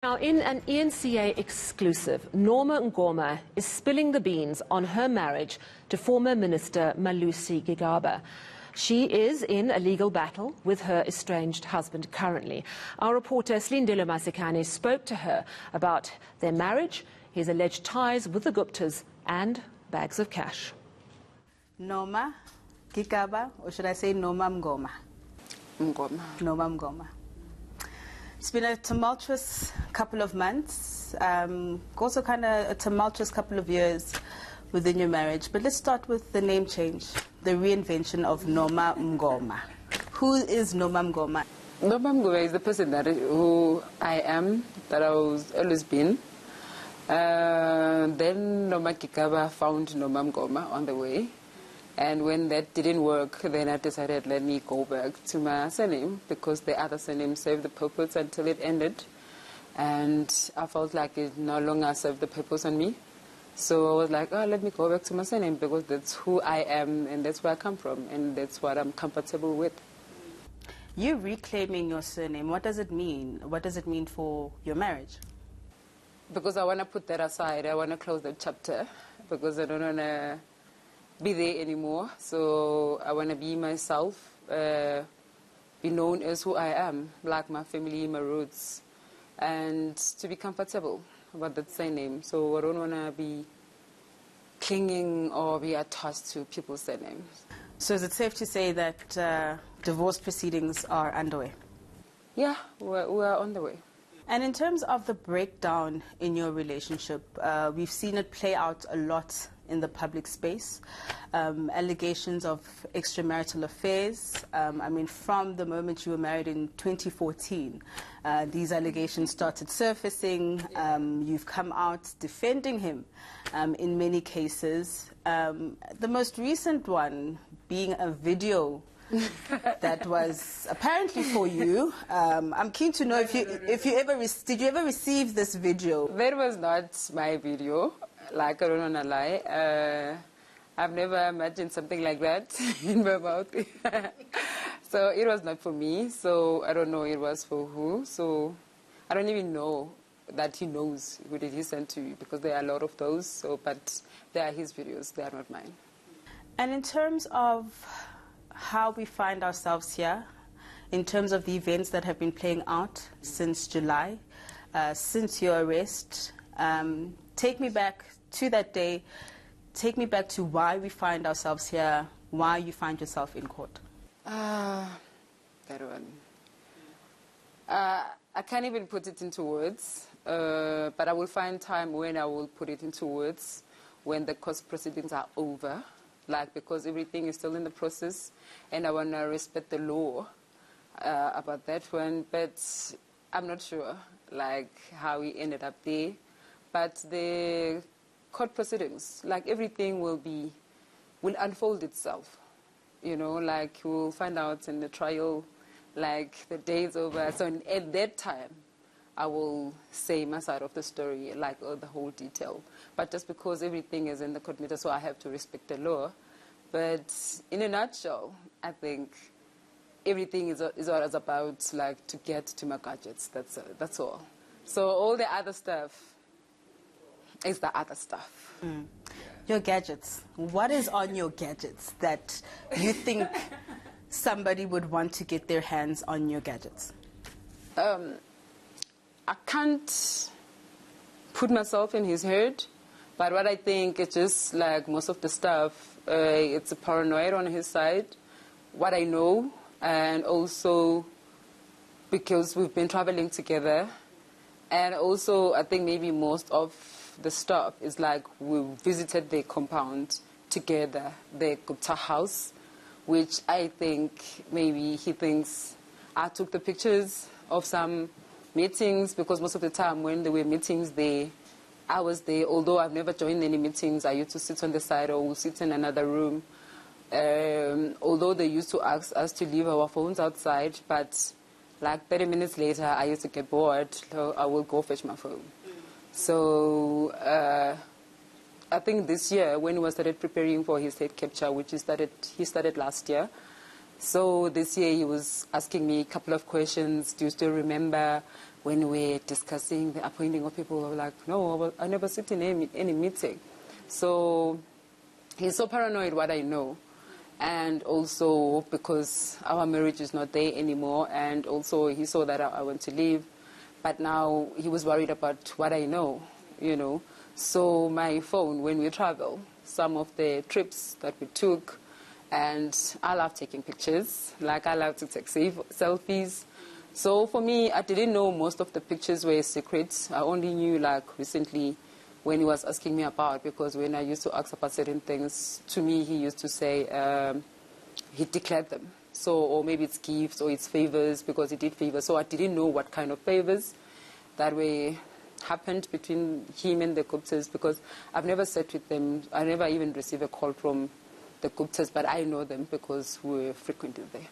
Now, in an ENCA exclusive, Norma Mngoma is spilling the beans on her marriage to former Minister Malusi Gigaba. She is in a legal battle with her estranged husband currently. Our reporter Slindelo Masikane spoke to her about their marriage, his alleged ties with the Guptas and bags of cash. Norma Gigaba, or should I say Norma Mngoma? Mngoma. Norma Mngoma. It's been a tumultuous couple of months, also kind of a tumultuous couple of years within your marriage. But let's start with the name change, the reinvention of Norma Mngoma. Who is Norma Mngoma? Norma Mngoma is the person who I am, that I was always been. Then Norma Gigaba found Norma Mngoma on the way. And when that didn't work, then I decided, let me go back to my surname, because the other surname served the purpose until it ended. And I felt like it no longer served the purpose on me. So I was like, oh, let me go back to my surname, because that's who I am and that's where I come from and that's what I'm comfortable with. You reclaiming your surname, what does it mean? What does it mean for your marriage? Because I want to put that aside. I want to close that chapter, because I don't want to be there anymore. So I want to be myself, be known as who I am, like my family, my roots, and to be comfortable about that surname. So I don't want to be clinging or be attached to people's surnames. So is it safe to say that divorce proceedings are underway? Yeah, we're on the way. And in terms of the breakdown in your relationship, we've seen it play out a lot in the public space. Allegations of extramarital affairs. I mean, from the moment you were married in 2014, these allegations started surfacing. You've come out defending him in many cases. The most recent one being a video that was apparently for you. I'm keen to know if you ever did you ever receive this video? That was not my video. Like, I don't want to lie. I've never imagined something like that in my mouth. So it was not for me. So I don't know it was for who. So I don't even know that he knows who did he send to you, because there are a lot of those. So, but they are his videos. They are not mine. And in terms of how we find ourselves here, in terms of the events that have been playing out since July, since your arrest, take me back to that day. Take me back to why we find ourselves here, why you find yourself in court. That one. I can't even put it into words, but I will find time when I will put it into words, when the court proceedings are over, like, because everything is still in the process, and I want to respect the law about that one, but I'm not sure, like, how we ended up there. But the court proceedings, like, everything will unfold itself, you know, like, we'll find out in the trial, like, the day is over. So at that time, I will say my side of the story, like, the whole detail. But just because everything is in the court meter, so I have to respect the law. But in a nutshell, I think everything is about, like, to get to my gadgets. That's all. So all the other stuff is the other stuff. Mm. Your gadgets. What is on your gadgets that you think somebody would want to get their hands on your gadgets? I can't put myself in his head, but what I think is just, like, most of the stuff, it's a paranoid on his side, what I know, and also because we've been traveling together, and also I think maybe most of the stuff is like we visited the compound together, the Gupta house, which I think maybe he thinks I took the pictures of some meetings, because most of the time when there were meetings there, I was there. Although I've never joined any meetings, I used to sit on the side or we'll sit in another room. Although they used to ask us to leave our phones outside, but like 30 minutes later, I used to get bored, so I will go fetch my phone. So I think this year, when we started preparing for his head capture, which he started last year, So this year he was asking me a couple of questions. Do you still remember? when we're discussing the appointing of people, I'm like, no, I never sit in any meeting. So he's so paranoid what I know. And also because our marriage is not there anymore, and also he saw that I want to leave. But now he was worried about what I know, you know. So my phone, when we travel, some of the trips that we took, and I love taking pictures, like I love to take selfies. So for me, I didn't know most of the pictures were secrets. I only knew like recently when he was asking me about, because when I used to ask about certain things, to me he used to say he declared them. So, or maybe it's gifts or it's favors, because he did favors. So I didn't know what kind of favors that were happened between him and the Guptas, because I've never sat with them. I never even received a call from the Guptas, but I know them because we were frequently there.